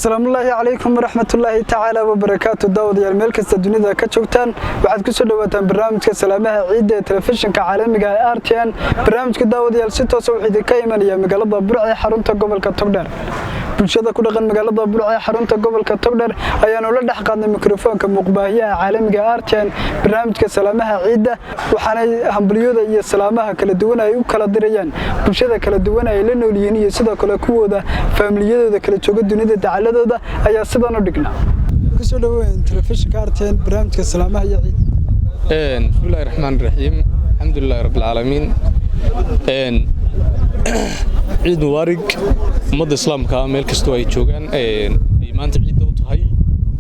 السلام الله عليكم ورحمة الله تعالى وبركاته. داود يا الملك الدنيا كجوكتان waxaad ku soo dhawaataan barnaamijka salaamaha ciida ee telefishinka caalamiga ah RTN. barnaamijka Daawud yaal si toos ah wixii ka imanaya magaalada Burco ee xarunta gobolka Togdheer. bulshada ku dhaqan magaalada Burco ee xarunta gobolka Togdheer ayaan ula dhex qaadnay mikrofoonka muuqbaahiyaha caalamiga RTN. barnaamijka salaamaha ciida waxaana hambaliyada iyo salaamaha kala duwan ay u kala dirayaan bulshada kala duwan ay la nool yihiin iyo sidoo kale kuwooda familiyadooda kala jooga dunida dacaladoda ayaa sidaan u dhignaa kusoo dhaweeyeen telefishinka RTN barnaamijka salaamaha iyo ciid bismillahir rahmaanir rahiim alxamdulillahi rabbil caalamiin ciid mubaarak ummadda islaamka meel kastoo ay joogaan ay maanta ciid u tahay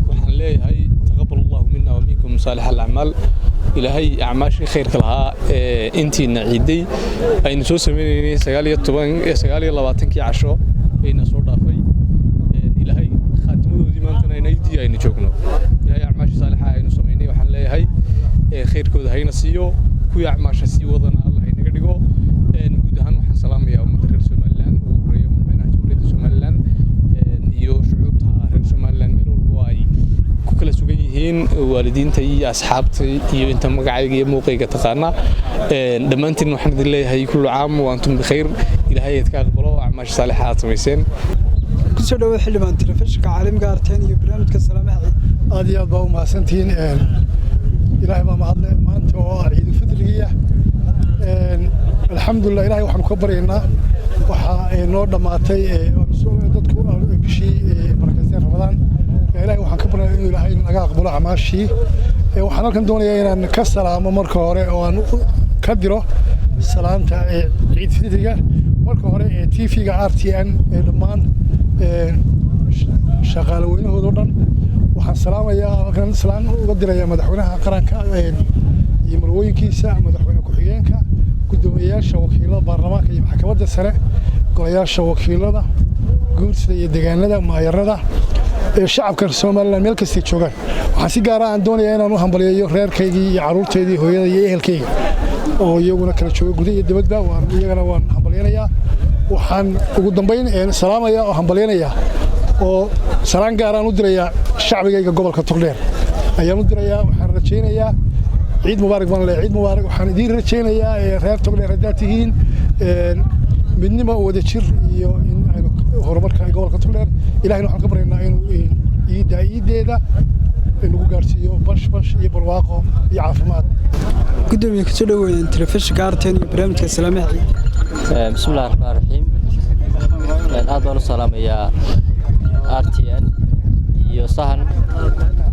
waxaan leeyahay taqabbalallahu minna wa minkum saalihal a'maal ilaahay acmaashii khayrka lahaa intiina ciiday aynu soo sameeynay 29 casho ayna soo dhaafay ilaahay khaatimadoodii maanta inaydii aynu joogno ilaahay acmaashii saalixa aynu sameeynay waxaan leeyahay khayrkooda hayna siiyo kuwa acmaasha sii wadana Allah inaga dhigo guud ahaan waxaan salaamayaa ummadda reer Soomaaliland oo horeeyo madaxweynaha Jamhuuriyadda Soomaaliland iyo shucuubta reer Soomaaliland meel walba ay ku kala sugan yihiin waalidiinta iyo asxaabta iyo inta magacayga iyo muuqayga taqaana dhamaantiin waxaan idin leeyahay kullu caam wa antum bikhayr ilaahay idka aqbalo acmaasha saalixa aad sameyseen kusoo dhawaad xildhibaan telefishinka caalamiga RTN iyo barnaamijka salaamaha ciid aad iyo aad baa u mahadsantihiin ilaahay baa mahadle maanta oo ciid fidriga alxamdulillah ilaahay waxaan ku baryaynaa waxa ay noo dhamaatay dadku bishii barakaysan Ramadaan ilaahay waxaan ka baryaynaa inuu ilaahay naga aqbalo acmaashii waxaan halkan doonayaa inaan ka salaamo marka hore oo aan ka diro salaanta ciid fidriga marka hore TV-ga RTN dhammaan shaqaale weynahooda dhan waxaan salaamayaa halkan salaan uga dirayaa madaxweynaha qaranka iyo marwooyinkiisa madaxweyne ku-xigeenka gudoomiyaasha wakiilada baarlamaanka iyo maxkamadda sare golayaasha wakiilada guurtida iyo deegaanada maayarada shacabka Soomaaliland meel kasta joogaan waxaan si gaar ah doonayaa inaan u hambaliyeeyo reerkaygii iyo caruurteydii hooyada iyo ehelkayga oo iyaguna kala jooga gudaha iyo dibadda iyagana waan hambaliyanayaa waxaan ugu dambeyn salaamayaa oo hambaliyanayaa oo salaan gaar ah u dirayaa shacbigayga gobolka Togdheer ayaan u dirayaa waxaan rajaynayaa ciid mubaarak baan leeyahay ciid mubaarak waxaan idin rajaynayaa reer Togdheer haddaad tihiin midnimo wada jir iyo in aynu horumarka gobolka Togdheer ilaahayna waxaan ka baryaynaa inuu iideeda inuu gaarsiiyo bash iyo barwaaqo iyo caafimaad gudoomiye kusoo dhaweeyeen telefishinka RTN iyo barnaamijka salaamaha ciid bismillahir rahmaanir rahiim aad baan u salaamayaa RTN iyo sahan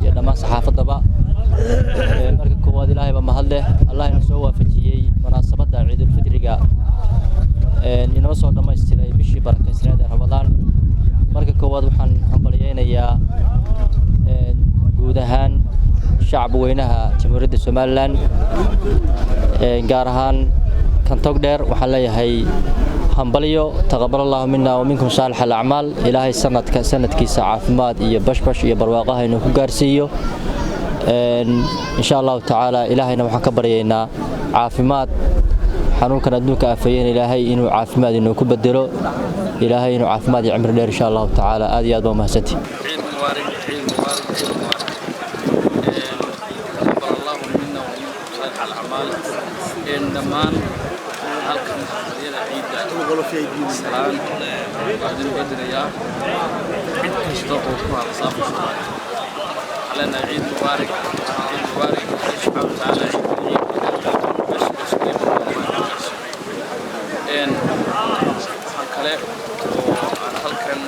iyo dhammaan saxaafadaba marka koowaad ilaahay baa mahad leh Allah inoo soo waafajiyay munaasabada ciidul fidriga inoo soo dhameystiray bishii barakaysan ee Ramadaan marka koowaad waxaan hambaliyaynayaa guud ahaan shacab weynaha Jamhuuriyadda Soomaaliland gaar ahaan kan Togdheer waxaan leeyahay hambaliyo taqabbalallahu minna wa minkum saalihal a'maal ilaahay sanadkiisa caafimaad iyo bashbash iyo barwaaqo inuu ku gaarsiiyo insha Allah ta'ala ilaahayna waxaan ka baryaynaa caafimaad xanuunkan adduunka afayeen ilaahay inuu caafimaad inuu ku bedelo ilaahay inuu caafimaad iyo cimri dheer insha Allah ta'ala aad iyo aad baa mahadsantihiin ciid mubaarak taqabbalallahu minna wa minkum saalihal a'maal dhammaan halkan xilliyada ciida salaan baadin badriya cid kasta oo ku harsan علينا عيد مبارك سبحانه وتعالى إن هالكلام وهالكلام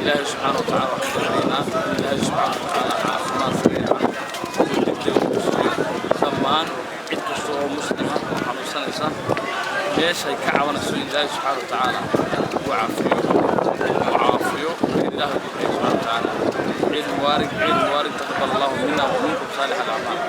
إلهي سبحانه وتعالى وحدنا إلهي سبحانه وتعالى عافمات سريعة ثمان عد كسوه مسلمة وحمسان إنسان ليش هي كعوانا سوء إلهي سبحانه وتعالى وعافيه إلهي سبحانه وتعالى عيد مبارك تقبل الله منا ومنكم صالح الأعمال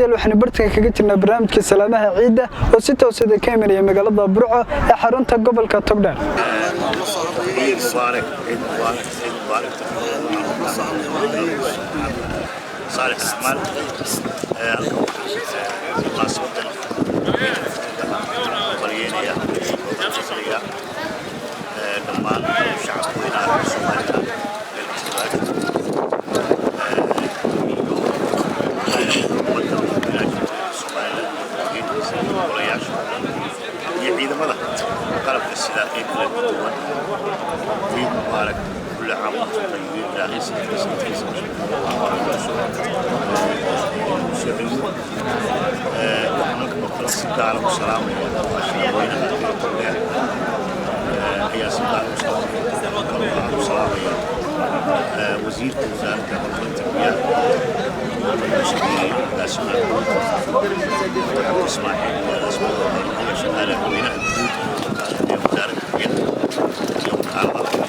daawadayaal waxaan bartanka kaga jirnaa barnaamijka salaamaha ciidda oo si toos ah ka imanaya magaalada Burco ee xarunta gobolka Togdheer صالح الأعمال مناسبة قرينية مصرية دمان شعب وينار سوماليا يعيد ماذا قلب السلاحي كل الدول عيد مبارك كل عام وانتم طيبين لا يسلم على السلام يا سلام السلام وزير وزارة التربية والتشغيل الأسماء إسماعيل شغالة من وزارة التربية يوم الأربعاء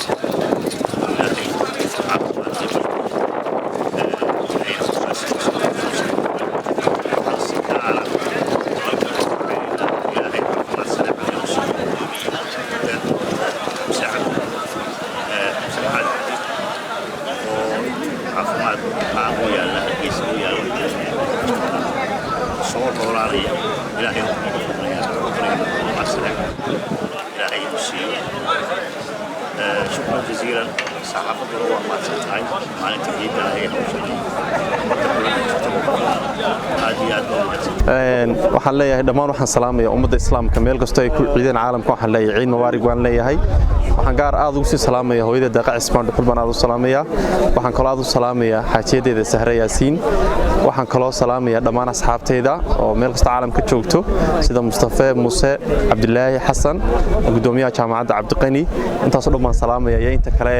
شكرا جزيلا صحافة الروح ما تنتهي مع التجديد هي waxaan leeyahay dhammaan waxaan salaamayaa ummadda islaamka meel kasta ay ku ciideen caalamka waxaan leeyahay ciid mubaarak waan leeyahay waxaan gaar aad ugu sii salaamayaa hooyada Daaqa Cismaan Dhuxul baan aad u salaamayaa waxaan kaloo aad u salaamayaa xaajiyadeeda Sahra Yaasiin waxaan kaloo salaamayaa dhammaan asxaabteyda oo meel kasta caalamka joogto sida Mustafa Muuse Cabdilaahi Xasan gudoomiyaha jaamacadda Cabdiqani intaas oo dhammaan salaamayaa inta kale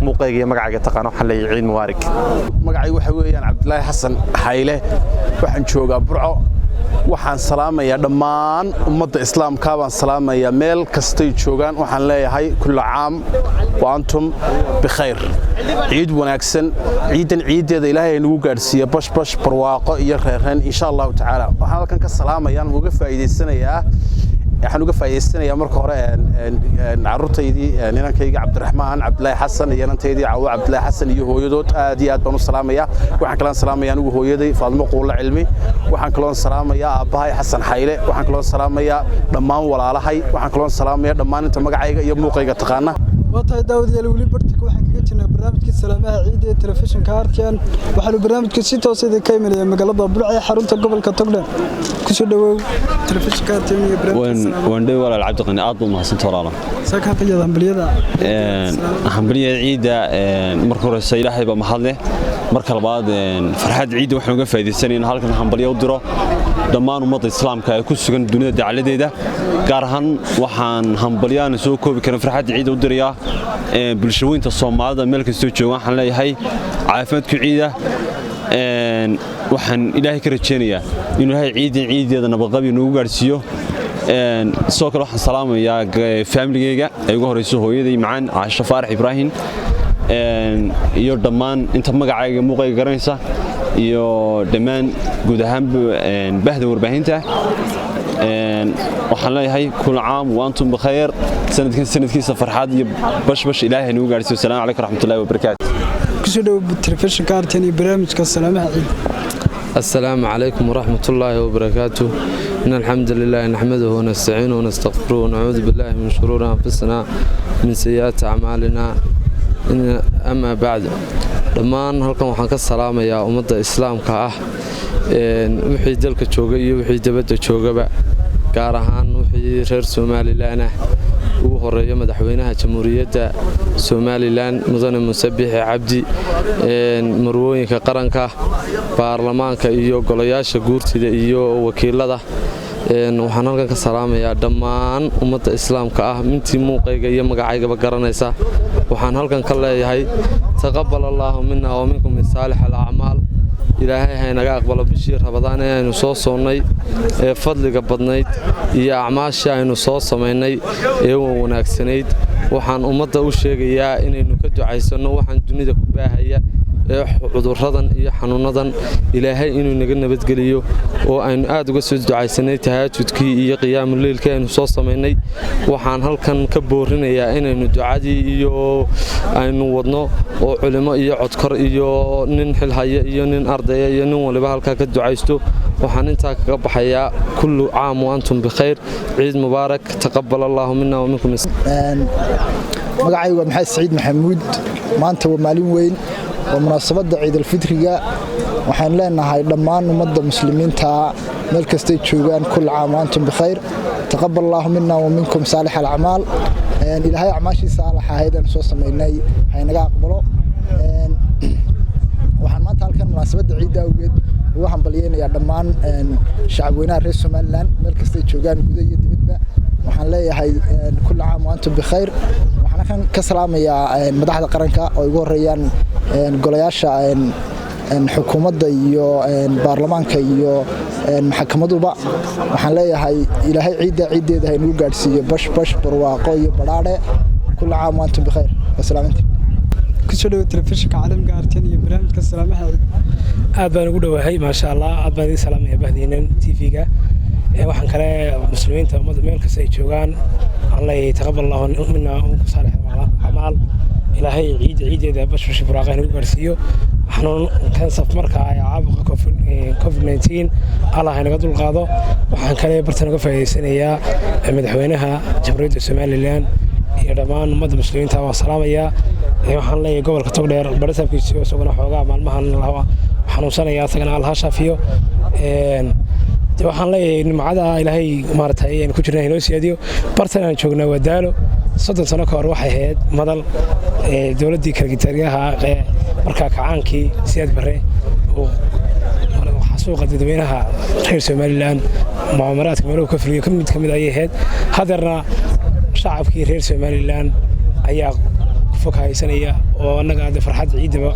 muuqayga iyo magacayga taqaan waxaan leeyahay ciid mubaarak magacay waxa weeyaan Cabdilaahi Xasan Xayle waxaan joogaa Burco waxaan salaamayaa dhammaan ummadda islaamka baan salaamayaa meel kastay joogaan waxaan leeyahay kullu caam wa antum bikhayr ciid wanaagsan ciidan ciideeda Ilaahay nagu gaarsiiyo bash barwaaqo iyo reereen insha Allah taala waxaan halkan ka salaamayaa uga faa'iideysanayaa waxaan uga faa'iideysanayaa marka hore carruurtaydii ninankayga Cabdiraxmaan Cabdilaahi Xasan iyo nantaydi Caawa Cabdilaahi Xasan iyo hooyadood aad iyo aad baan u salaamayaa waxaan kala salaamayaa ugu hooyaday Faadimo Quulle Cilmi waxaan kala salaamayaa aabahay Xasan Xayle waxaan kala salaamayaa dhammaan walaalahay waxaan kala salaamayaa dhammaan inta magacayga iyo muuqayga taqaana وطاي داود يا الولي برتك waxaan kaga jirnaa barnaamijka salaamaha ciidda ee telefishinka Artian waxaanu barnaamijka si toos ah ka imanaya magaalada Burco ee xarunta gobolka Togdheer ku soo dhawow telefishinka Artian iyo barnaamijka waan dhow walaal Cabdiqani aad buu mahadsantahay walaal saaka qiyada hambaliyada ciidda marka hore Ilaahay ba mahadle marka labaad farxad ciidda waxaan uga faa'iideysanaynaa halkan hambaliyo u diro dhammaan ummadda islaamka ee ku sugan dunida dacaladeeda gaar ahaan waxaan hambaliyaan soo koobi karin farxad ciidda u dirayaa bulshooyinka Soomaalida meel kasta joogan waxaan leeyahay caafimaadku ciida waxaan Ilaahay ka rajeynayaa inuu Ilaahay ciideeda nabadqabi nagu gaarsiiyo soo kale waxaan salaamayaa familygayga ay ugu horeyso hooyaday macaan Caasha Faarax Ibrahim iyo dhammaan inta magacayga muuqayga garanaysa iyo dhammaan guud ahaan bahda warbaahinta waxaan leeyahay kul caam wa antum bikhayr sanadkiisa farxad iyo bash Ilaahay nagu gaarsiiyo salaamu calaykum raxmatullaahi wa barakaatuh kusoo dhaw telefishinka Artian iyo barnaamijka salaamaha ciid السلام عليكم ورحمة الله وبركاته إن الحمد لله نحمده ونستعينه ونستغفره ونعوذ بالله من شرور أنفسنا من سيئات أعمالنا أما بعد dhammaan halkan waxaan ka salaamayaa ummadda islaamka ah wixii dalka jooga iyo wixii dibadda joogaba gaar ahaan wixii reer Soomaaliland ah ugu horeeya madaxweynaha jamhuuriyadda Soomaaliland mudane Muuse Biixi Cabdi marwooyinka qaranka baarlamaanka iyo golayaasha guurtida iyo wakiilada waxaan halkan ka salaamayaa dhammaan ummadda islaamka ah mintii muuqayga iyo magacayga garanaysa waxaan halkan ka leeyahay taqabbal Allahu minna wa minkum min salih al-a'mal ilaahay haynaga aqbalo bishii Ramadaan ee aynu soo soonnay ee fadliga badnayd iyo acmaasha aynu soo sameynay ee wanaagsanayd waxaan ummadda u sheegayaa inaynu ka ducaysano waxaan dunida ku baahaya ee cudurradan iyo xanuunadan ilaahay inuu naga nabadgeliyo oo aynu aad uga soo ducaysanay tahaajudkii iyo qiyaamuleylkii aynu soo samaynay waxaan halkan ka boorinayaa inaynu ducadii iyo aynu wadno oo culimo iyo codkor iyo nin xilhaya iyo nin ardaya iyo nin waliba halkaa ka ducaysto waxaan intaa kaga baxayaa kullu caam wa antum bikhayr ciid mubaarak taqabbal allahu minna wa minkum magacaygu waa maxamed saciid maxamuud maanta waa maalin weyn oo munaasabadda ciid alfitriga waxaan leenahay dhammaan ummadda muslimiinta meel kastay joogaan kull caam wa antum bikhayr taqabbal allahu minna wa minkum saalix alacmaal ilaahay acmaashiisa saalaxa ahayd aan soo samaynay haynaga aqbalo waxaan maanta halkan munaasabadda ciidda awgeed ugu hambalyeynayaa dhammaan shacabweynaha reer somalilan meel kastay joogaan gudaha iyo dibadba waxaan leeyahay kull caam wa antum bikhayr waxaan halkan ka salaamayaa madaxda qaranka oo ugu horeeyaan golayaasha xukuumadda iyo baarlamaanka iyo maxkamaduba waxaan leeyahay ilaahay ciiddeeda haynagu gaadhsiiyo bash barwaaqo iyo badhaadhe kull caam wa antum bikhayr wasalaaminta kusoo dhawo telefishinka caalamiga RTN iyo barnaamijka salaamaha ciid aad baan ugu dhawahay maasha Allah aad baan idin salaamaya bahdiinan TV-ga waxaan kale muslimiinta ummadda meel kasta ay joogaan Allah taqabbal Allahu minna wa minkum saalih al-a'maal ilaahay ciideeda bash barwaaqo inagu gaarsiiyo xanuun kansaf marka ay caabuqa COVID-19 Allah inaga dul qaado waxaan kale bartan uga faa'iideysanayaa madaxweynaha Jamhuuriyadda Soomaaliland iyo dhammaan ummadda muslimiinta waa salaamaya waxaan leeyahay gobolka Togdheer barisaabkiisa isaguna xoogaa maalmahan xanuunsanaya asagana Allah shaafiyo waxaan leeyahay nimcada ilaahay maartay aan ku jirnaa inoo siyaadiyo bartan aan joognaa waa daalo 30 sano ka hor waxay ahayd madal dawladdii kalgitariyaha markaa kacaankii siyaad bare oo xasuuqa dadweynaha reer Somaliland muamaraadka meelo ka fuliyo kamid ay ahayd hadarna shacabkii reer Somaliland ayaa fokaysanaya oo anaga farxad ciidaba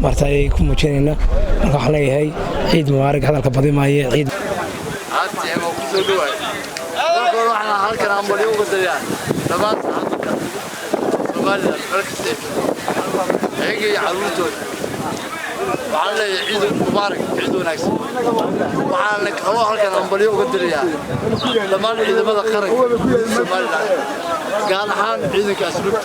martay ku muujinayna marka waxaan leeyahay ciid mubaarak hadalka badimaaye ciid aadtiiba ku soo dhawaay marka waxaan halkan ambaliyo uga dariyaa dhammaan saxaafadda Soomaaliland markasta ayaga iyo caruurtooda waxaan leeyahay ciid mubaarak ciid wanaagsan waxaan kaloo halkan ambaliyo uga dariyaa dhammaan ciidamada qaranka Soomaaliland gaar ahaan ciidanka asluubta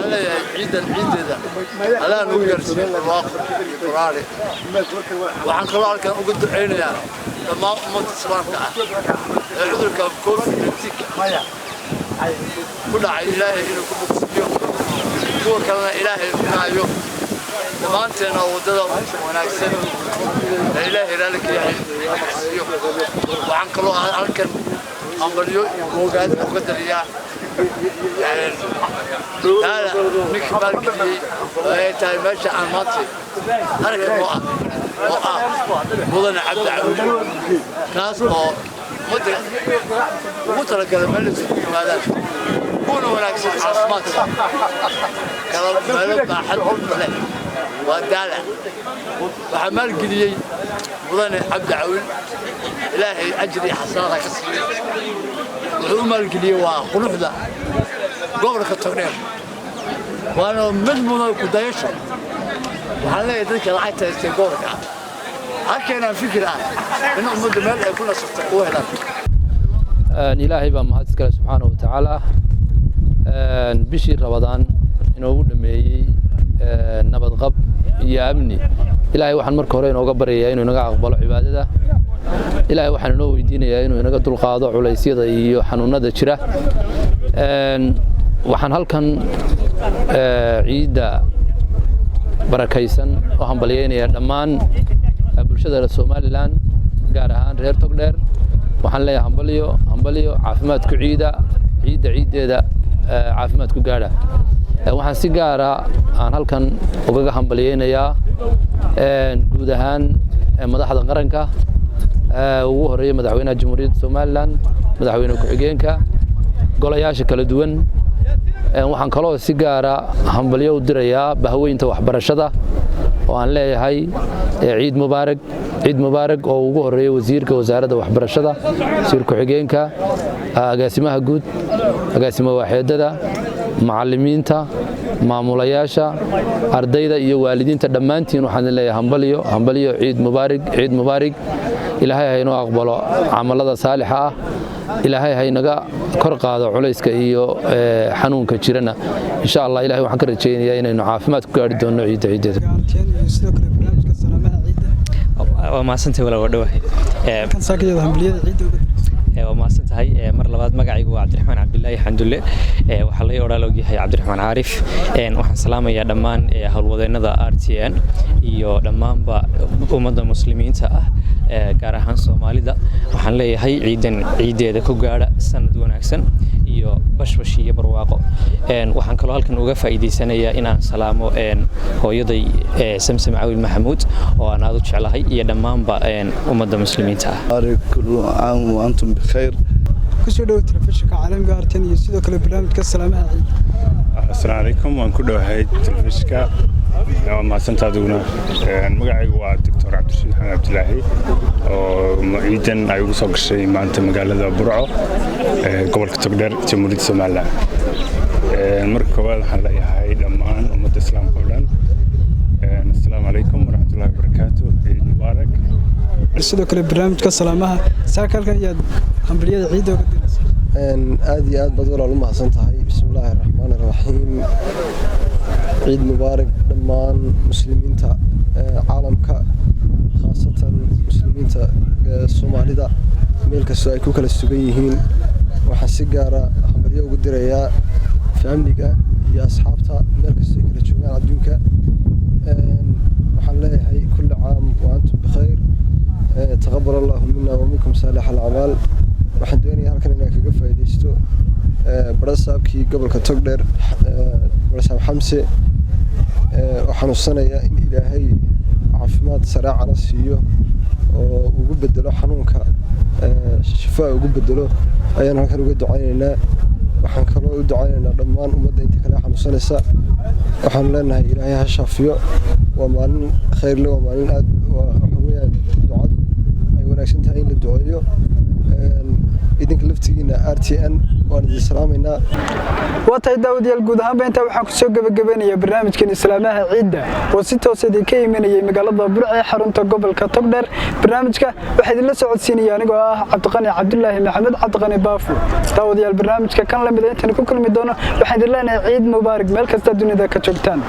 ciideeda alaan ugu gaarsiiyay barwaaqo iyo quraare waxaan kaloo halkan uga duceynayaa dhammaan ummadda islaamka ah ee cudurka COVID-19 ku dhacay ilaahay inuu ku bogsiiyo kuwa kalena ilaahay u kaayo dhammaanteena waddada wanaagsan ee ilaahay raalli ka yahay bogsiiyo waxaan kaloo halkan ambaliyo iyo googaad uga dariyaa هذا نكمل كذي تاي ماشي عن ماتي هرك مدن عبد عبد كاس أو متر كذا ملك هذا كونوا هناك عاصمات كلام ملك أحد ملك ودالة وحمل كذي مدن عبد عبد إلهي أجري حصانة كسر وحمل كذي وخلف ذا gobolka Togdheer waana mid mudan ku dayasho waxaan leeyahay dadka lacagta ee gobolka halkeena fikir ah in ummadda meel ay ku nasabto oo helaan ilaahay baa mahad iskale subxaanahu wa tacaala bishii Ramadaan inuu dhameeyay nabad qab iyo amni ilaahay waxaan marka hore inooga baryayaa inuu naga aqbalo cibaadada ilaahay waxaan inoo weydiinayaa inuu naga dulqaado culaysyada iyo xanuunada jira waxaan halkan ciida barakaysan oo hambalyeynaya dhammaan bulshada Soomaaliland gaar ahaan reer Togdheer waxaan leeyahay hambalyo caafimaadku ciideeda caafimaadku gaara waxaan si gaar ah aan halkan uga hambalyeynayaa guud ahaan madaxda qaranka ugu horeeyay madaxweynaha Jamhuuriyadda Soomaaliland madaxweyne ku-xigeenka golayaasha kala duwan waxaan kaloo si gaar ah hambalyo u dirayaa bahweynta waxbarashada oo aan leeyahay ciid mubaarak oo ugu horeeyay wasiirka wasaaradda waxbarashada wasiir ku-xigeenka agaasimaha guud agaasimo waaxeedada macallimiinta maamulayaasha ardayda iyo waalidiinta dhammaantiin waxaan leeyahay hambaliyo ciid mubaarig ilaahay ha inoo aqbalo camalada saalixa ah ilaahay ha inaga kor qaado culayska iyo xanuunka jirana insha Allah ilaahay waxaan ka rajaynayaa inaynu caafimaad ku gaari doono ciideeda waa maasantay walaal wadhawahay kan saakiyada hambaliyada ciidda waa maasantahay mar labaad magacaygu waa Cabdiraxmaan Cabdullaahi Xandulle waxa la yiraahdaa ogyahay Cabdiraxmaan Caarif waxaan salaamayaa dhammaan hawlwadeennada RTN iyo dhammaanba ummadda muslimiinta ah gaar ahaan Soomaalida waxaan leeyahay ciideeda ku gaadha sanad wanaagsan iyo bashbash iyo barwaaqo waxaan kaloo halkan uga faa'iideysanayaa inaan salaamo hooyaday Samsam Caawil Maxamuud oo aan aad u jeclahay iyo dhammaanba ummadda muslimiinta ah antum بخير kusoo dhaw telefishinka caalamiga RTN iyo sidoo kale barnaamijka salaamaha ciid assalaamu calaykum waan ku dhawahay telefishinka waa maasantaaduna magacaygu waa Dr. Cabdirashiid Xamed Cabdilaahi oo ciidan ay ugu soo gashay maanta magaalada Burco gobolka Togdheer Jamhuuriyadda Soomaaliland marka koowaad waxaan leeyahay dhammaan ummadda islaamka oo dhan assalaamu calaykum waraxmatullaahi wabarakaatuh ciid mubaarak sidoo kale barnaamijka salaamaha saakalka iyo hambaliyada ciidda uga diraysa aad iyo aad baad walaal u mahadsan tahay bismillaahir rahmaanir rahiim ciid mubaarak dhammaan muslimiinta caalamka khaasatan muslimiinta Soomaalida meel kasta ay ku kala sugan yihiin waxaan si gaar ah hambaliyo ugu dirayaa family-ga iyo asxaabta meel kasta ay kala joogaan adduunka waxaan leeyahay kulli caam wa antum bikhayr تقبل الله منا ومنكم صالح الأعمال waxaan doonayaa halkan inaan kaga faa'iideysto barasaabkii gobolka Togdheer barasaab Xamse waxaan usanayaa in Ilaahay caafimaad saraacan siiyo oo ugu bedelo xanuunka shifaa ugu bedelo ayaan halkan uga ducaynaynaa waxaan kaloo u ducaynaynaa dhammaan ummadda inta kale xanuunsanaysa waxaan leenahay Ilaahay ha shaafiyo waa maalin khayr leh waa maalin aad waxa weeyaan ducad ay wanaagsan tahay in la duceeyo idinka laftigiina RTN waan idin salaameynaa waa tahay daawadayaal guud ahaanba intaa waxaan ku soo gabagabeynaya barnaamijkan islaamaha ciidda oo si toos ah ka imanayay magaalada Burco ee xarunta gobolka Togdheer barnaamijka waxa idin la socodsiinaya anigoo ah Cabdiqani Cabdullaahi Maxamed Cabdiqani Baafo daawadayaal barnaamijka kan la mid ah intaan ku kulmi doono waxaan idin leenahay ciid mubaarak meel kasta dunida ka joogtaan